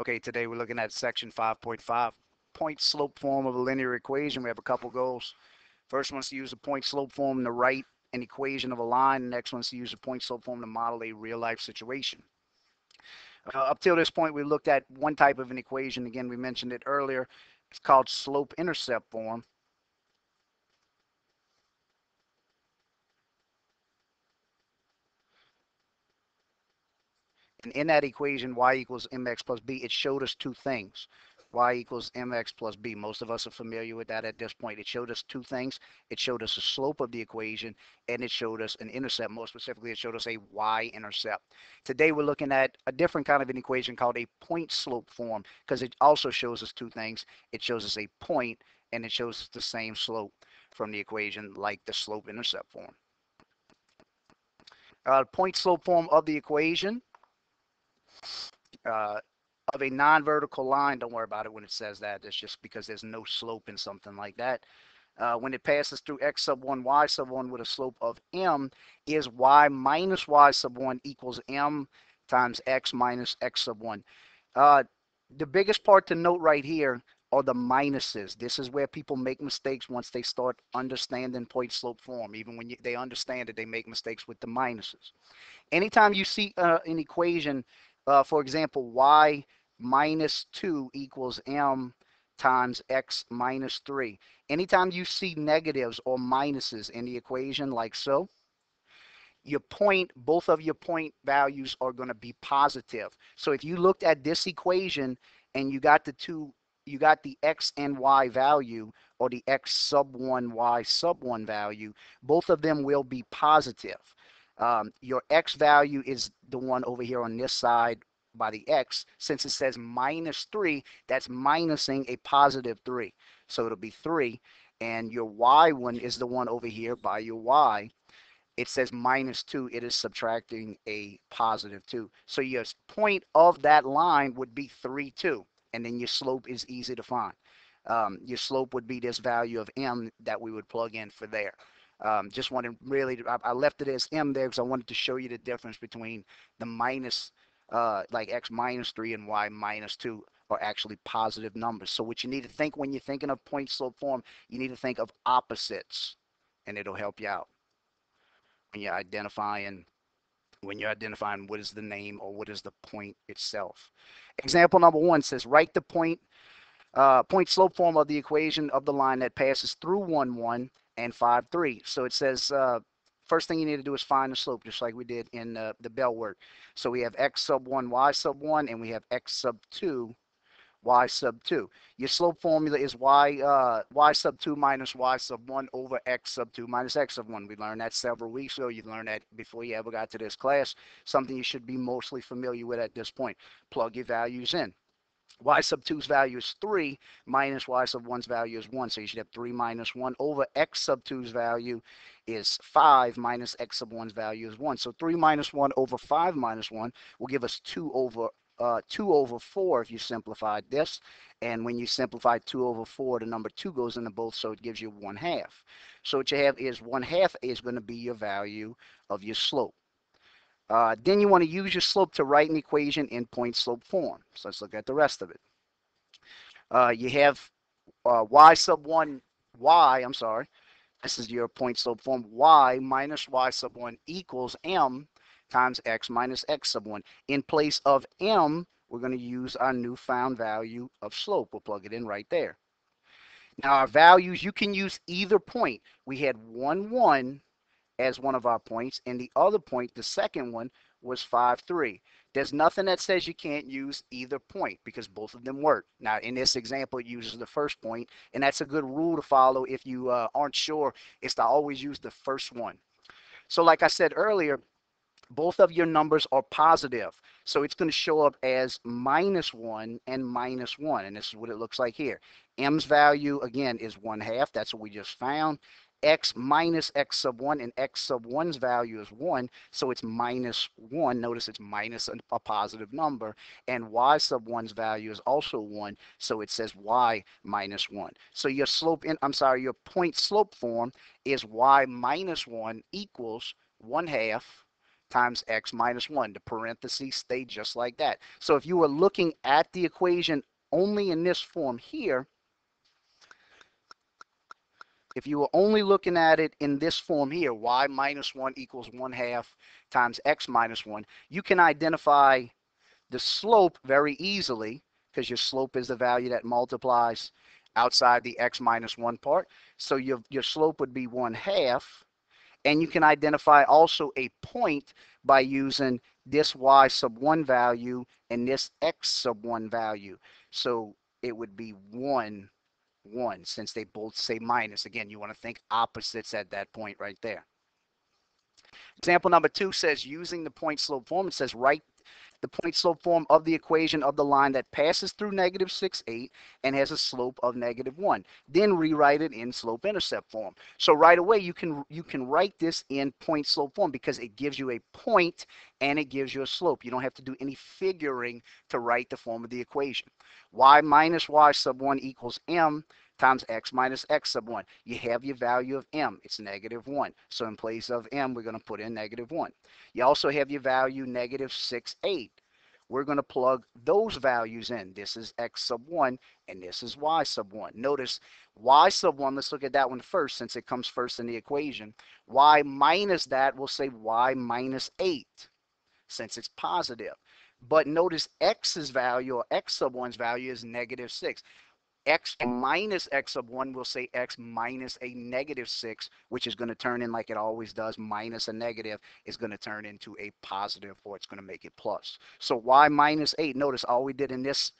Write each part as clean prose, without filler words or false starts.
Okay, today we're looking at section 5.5, point slope form of a linear equation. We have a couple goals. First one's to use the point slope form to write an equation of a line. The next one's to use the point slope form to model a real life situation. Up till this point, we looked at one type of an equation. Again, we mentioned it earlier. It's called slope intercept form. And in that equation, y equals mx plus b, it showed us two things. Y equals mx plus b. Most of us are familiar with that at this point. It showed us two things. It showed us the slope of the equation, and it showed us an intercept. More specifically, it showed us a y-intercept. Today, we're looking at a different kind of an equation called a point slope form, because it also shows us two things. It shows us a point, and it shows us the same slope from the equation, like the slope intercept form. Point slope form of the equation. Uh, of a non-vertical line, don't worry about it when it says that. It's just because there's no slope in something like that. When it passes through x sub 1, y sub 1 with a slope of m, is y minus y sub 1 equals m times x minus x sub 1. Uh, the biggest part to note right here are the minuses. This is where people make mistakes once they start understanding point slope form. Even when they understand it, they make mistakes with the minuses. Anytime you see an equation, for example, y minus 2 equals m times x minus 3. Anytime you see negatives or minuses in the equation like so, both of your point values are going to be positive. So if you looked at this equation and you got the x and y value, or the x sub 1, y sub 1 value, both of them will be positive. Your x value is the one over here on this side by the x. Since it says minus 3, that's minusing a positive 3. So it'll be 3. And your y one is the one over here by your y. It says minus 2. It is subtracting a positive 2. So your point of that line would be 3, 2. And then your slope is easy to find. Your slope would be this value of m that we would plug in for there. Just wanted really, I left it as m there because I wanted to show you the difference between the minus, like x minus 3 and y minus 2 are actually positive numbers. So what you need to think when you're thinking of point slope form, you need to think of opposites, and it'll help you out when you're identifying what is the name or what is the point itself. Example number 1 says write the point slope form of the equation of the line that passes through 1, 1 and 5, 3. So it says first thing you need to do is find the slope, just like we did in the bell work. So we have x sub 1, y sub 1, and we have x sub 2, y sub 2. Your slope formula is y sub 2 minus y sub 1 over x sub 2 minus x sub 1. We learned that several weeks ago. You learned that before you ever got to this class. Something you should be mostly familiar with at this point. Plug your values in. Y sub 2's value is 3 minus y sub 1's value is 1. So you should have 3 minus 1 over x sub 2's value is 5 minus x sub 1's value is 1. So 3 minus 1 over 5 minus 1 will give us 2 over 4 if you simplified this. And when you simplify 2 over 4, the number 2 goes into both, so it gives you 1/2. So what you have is 1/2 is going to be your value of your slope. Then you want to use your slope to write an equation in point slope form. So let's look at the rest of it. You have y sub 1, I'm sorry, this is your point slope form, y minus y sub 1 equals m times x minus x sub 1. In place of m, we're going to use our newfound value of slope. We'll plug it in right there. Now our values, you can use either point. We had 1, 1 as one of our points, and the other point, the second one, was 5, 3. There's nothing that says you can't use either point because both of them work. Now, in this example, it uses the first point, and that's a good rule to follow if you aren't sure, is to always use the first one. So like I said earlier, both of your numbers are positive. So it's going to show up as minus 1 and minus 1. And this is what it looks like here. M's value, again, is 1/2. That's what we just found. X minus x sub 1, and x sub 1's value is 1. So it's minus 1. Notice it's minus a positive number. And y sub 1's value is also 1. So it says y minus 1. So your your point slope form is y minus 1 equals 1/2 times x minus 1. The parentheses stay just like that. So if you were looking at the equation only in this form here, if you were only looking at it in this form here, y minus 1 equals 1/2 times x minus 1, you can identify the slope very easily because your slope is the value that multiplies outside the x minus 1 part. So your slope would be 1/2. And you can identify also a point by using this y sub 1 value and this x sub 1 value. So it would be 1, 1, since they both say minus. Again, you want to think opposites at that point right there. Example number 2 says using the point slope form, it says write the point slope form of the equation of the line that passes through negative 6, 8 and has a slope of negative 1. Then rewrite it in slope intercept form. So right away you can write this in point slope form because it gives you a point and it gives you a slope. You don't have to do any figuring to write the form of the equation. Y minus y sub 1 equals m times x minus x sub 1. You have your value of m. It's negative 1. So in place of m, we're going to put in negative 1. You also have your value negative 6, 8. We're going to plug those values in. This is x sub 1, and this is y sub 1. Notice y sub 1, let's look at that one first since it comes first in the equation. Y minus that, we'll say y minus 8 since it's positive. But notice x's value, or x sub 1's value, is negative 6. X minus x sub 1, we'll say x minus a negative 6, which is going to turn in like it always does. Minus a negative is going to turn into a positive, or it's going to make it plus. So y minus 8, notice all we did in this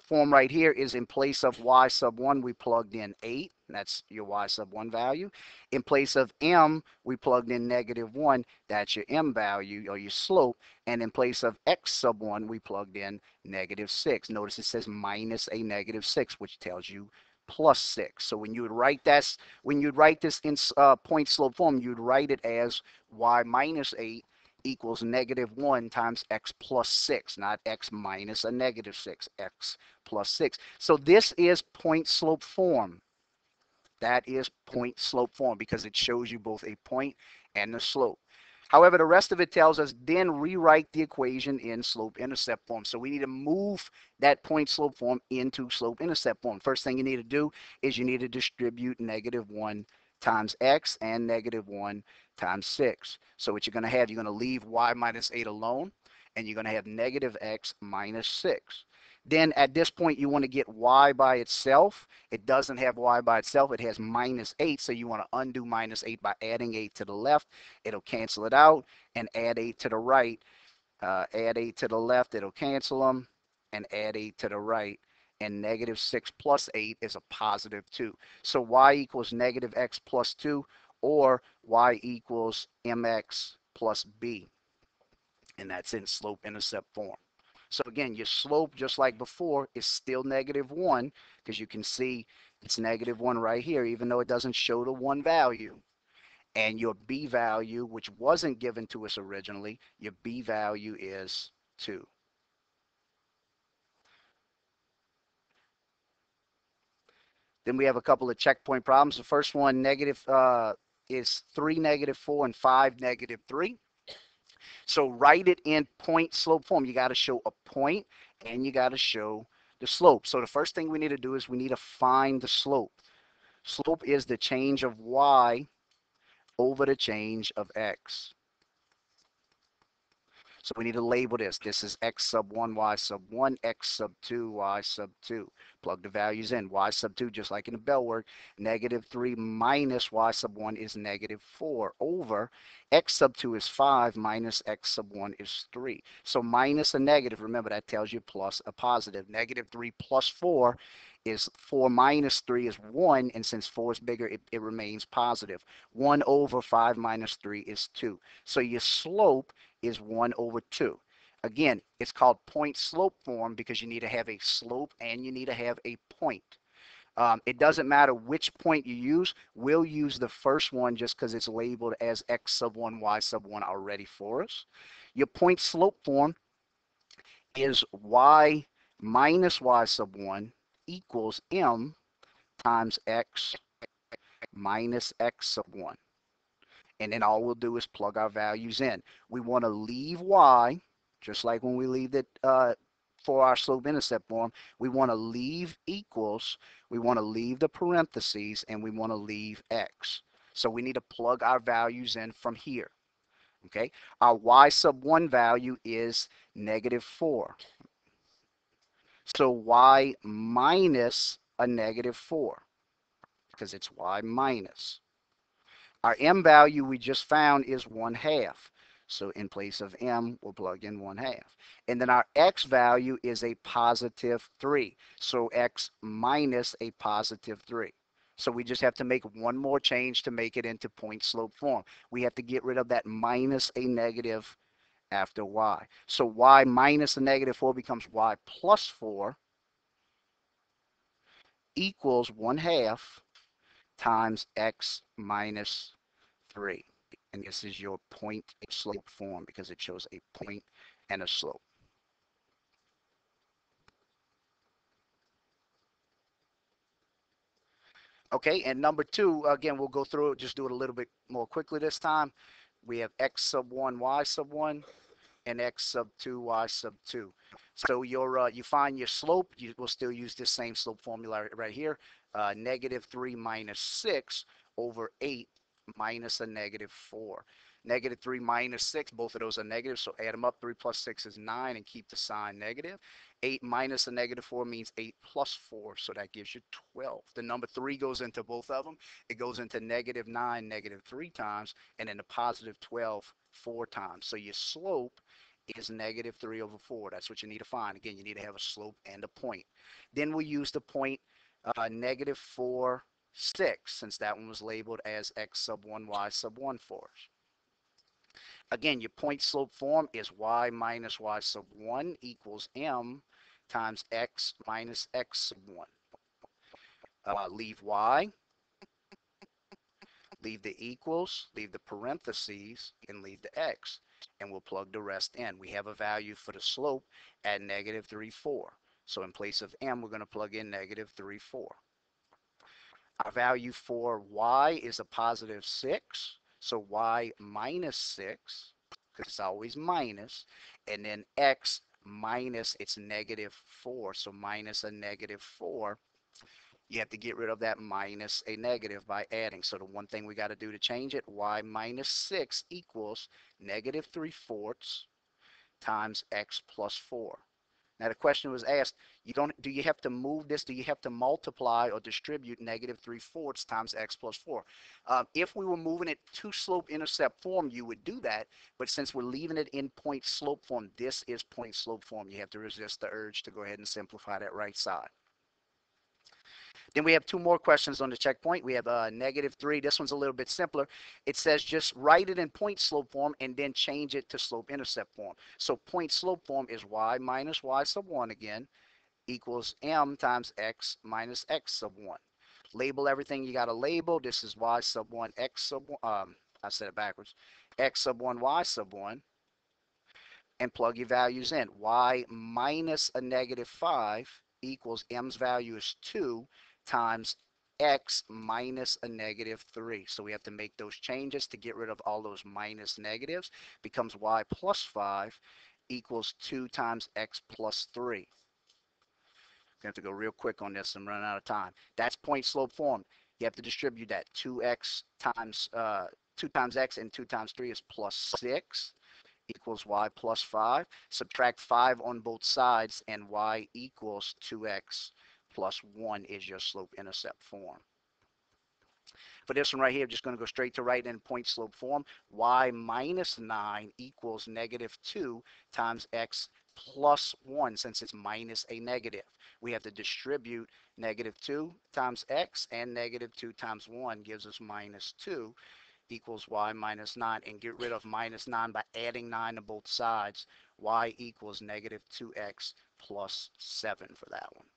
form right here is in place of y sub 1, we plugged in 8. That's your y sub 1 value. In place of m, we plugged in negative 1. That's your m value, or your slope. And in place of x sub 1, we plugged in negative 6. Notice it says minus a negative 6, which tells you plus 6. So when you would write this, in point slope form, you'd write it as y minus 8 equals negative 1 times x plus 6, not x minus a negative 6, x plus 6. So this is point slope form. That is point slope form because it shows you both a point and the slope. However, the rest of it tells us then rewrite the equation in slope intercept form. So we need to move that point slope form into slope intercept form. First thing you need to do is you need to distribute negative 1 times x and negative 1 times 6. So what you're going to have, you're going to leave y minus 8 alone, and you're going to have negative x minus 6. Then at this point, you want to get y by itself. It doesn't have y by itself. It has minus 8, so you want to undo minus 8 by adding 8 to the left. It'll cancel it out, and add 8 to the right. Add 8 to the left, it'll cancel them, and add 8 to the right. And negative 6 plus 8 is a positive 2. So y equals negative x plus 2, or y equals mx plus b. And that's in slope intercept form. So again, your slope, just like before, is still negative 1 because you can see it's negative 1 right here, even though it doesn't show the 1 value. And your b value, which wasn't given to us originally, your b value is 2. Then we have a couple of checkpoint problems. The first one, is 3, negative 4, and 5, negative 3. So write it in point slope form. You got to show a point and you got to show the slope. So the first thing we need to do is we need to find the slope. Slope is the change of y over the change of x. So we need to label this. This is x sub 1, y sub 1, x sub 2, y sub 2. Plug the values in. Y sub 2, just like in the bell word, negative 3 minus y sub 1 is negative 4 over x sub 2 is 5 minus x sub 1 is 3. So minus a negative, remember that tells you plus a positive. Negative 3 plus 4 is 4 minus 3 is 1, and since 4 is bigger, it remains positive. 1 over 5 minus 3 is 2. So your slope is 1 over 2. Again, it's called point slope form because you need to have a slope and you need to have a point. It doesn't matter which point you use. We'll use the first one just because it's labeled as x sub 1, y sub 1 already for us. Your point slope form is y minus y sub 1 equals m times x minus x sub 1. And then all we'll do is plug our values in. We want to leave y, just like when we leave it for our slope-intercept form. We want to leave equals, we want to leave the parentheses, and we want to leave x. So we need to plug our values in from here. Okay, our y sub 1 value is -4. So y minus a -4, because it's y minus. Our m value we just found is 1/2. So in place of m, we'll plug in 1/2. And then our x value is a +3. So x minus a +3. So we just have to make one more change to make it into point slope form. We have to get rid of that minus a negative after y. So y minus a -4 becomes y plus 4 equals 1/2 times x minus 3. And this is your point slope form because it shows a point and a slope. Okay, and number 2, again, we'll go through it, just do it a little bit more quickly this time. We have x sub 1, y sub 1, and x sub 2, y sub 2. So you find your slope. You will still use this same slope formula right here. -3 minus 6 over 8 minus a -4. -3 minus 6, both of those are negative, so add them up. 3 plus 6 is 9, and keep the sign negative. 8 minus a -4 means 8 plus 4, so that gives you 12. The number 3 goes into both of them. It goes into -9, -3 times, and then the +12 4 times. So your slope is -3 over 4. That's what you need to find. Again, you need to have a slope and a point. Then we use the point -4, 6, since that one was labeled as x sub 1, y sub 1 for us. Again, your point slope form is y minus y sub 1 equals m times x minus x sub 1. Leave y, leave the equals, leave the parentheses, and leave the x. And we'll plug the rest in. We have a value for the slope at -3, 4. So in place of m, we're going to plug in -3, 4. Our value for y is a +6. So y minus 6, because it's always minus. And then x minus, it's -4. So minus a -4. You have to get rid of that minus a negative by adding. So the one thing we got to do to change it, y minus 6 equals -3/4 times x plus 4. Now the question was asked, do you have to move this? Do you have to multiply or distribute -3/4 times x plus 4? If we were moving it to slope intercept form, you would do that. But since we're leaving it in point slope form, this is point slope form. You have to resist the urge to go ahead and simplify that right side. Then we have 2 more questions on the checkpoint. We have -3. This one's a little bit simpler. It says just write it in point slope form and then change it to slope intercept form. So point slope form is y minus y sub 1 again equals m times x minus x sub 1. Label everything you got to label. This is y sub 1, x sub 1. I said it backwards. X sub 1, y sub 1. And plug your values in. Y minus a -5 equals m's value is 2 times x minus a -3. So we have to make those changes to get rid of all those minus negatives. Becomes y plus 5 equals 2 times x plus 3. We have to go real quick on this. I'm running out of time. That's point slope form. You have to distribute that. 2x times 2 times x and 2 times 3 is plus 6 equals y plus 5. Subtract 5 on both sides, and y equals 2x plus 1 is your slope intercept form. For this one right here, I'm just going to go straight to right in point slope form. Y minus 9 equals -2 times x plus 1, since it's minus a negative. We have to distribute -2 times x, and -2 times 1 gives us -2 equals y minus 9, and get rid of minus 9 by adding 9 to both sides. Y equals -2x plus 7 for that one.